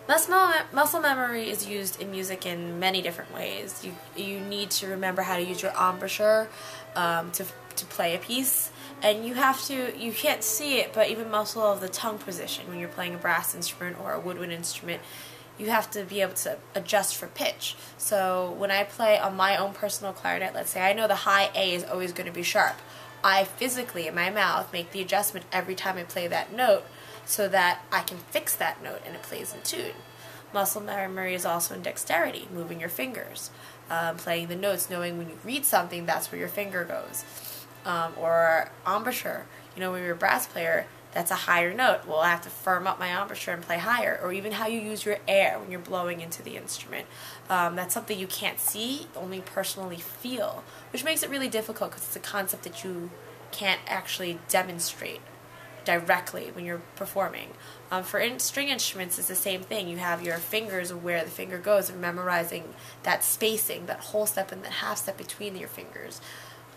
Muscle memory is used in music in many different ways. You need to remember how to use your embouchure to play a piece, and you can't see it, but even muscle of the tongue position when you're playing a brass instrument or a woodwind instrument, you have to be able to adjust for pitch. So when I play on my own personal clarinet, let's say I know the high A is always going to be sharp. I physically, in my mouth, make the adjustment every time I play that note so that I can fix that note and it plays in tune. Muscle memory is also in dexterity, moving your fingers, playing the notes, knowing when you read something, that's where your finger goes. Or embouchure, when you're a brass player, that's a higher note. Well, I have to firm up my embouchure and play higher. Or even how you use your air when you're blowing into the instrument. That's something you can't see, only personally feel, which makes it really difficult because it's a concept that you can't actually demonstrate directly when you're performing. For string instruments, it's the same thing. You have your fingers where the finger goes and memorizing that spacing, that whole step and that half step between your fingers.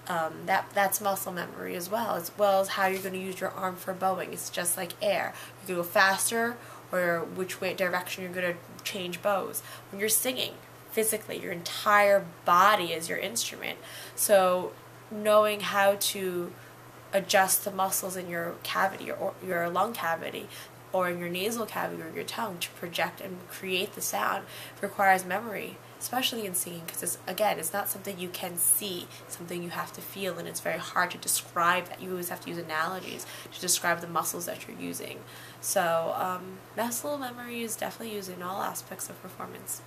That's muscle memory as well as how you're going to use your arm for bowing. It's just like air. You can go faster or which way direction you're going to change bows. When you're singing, physically, your entire body is your instrument. So knowing how to adjust the muscles in your cavity or your lung cavity or in your nasal cavity or your tongue to project and create the sound requires memory, especially in singing, because it's not something you can see, it's something you have to feel, and it's very hard to describe that. You always have to use analogies to describe the muscles that you're using. So muscle memory is definitely used in all aspects of performance.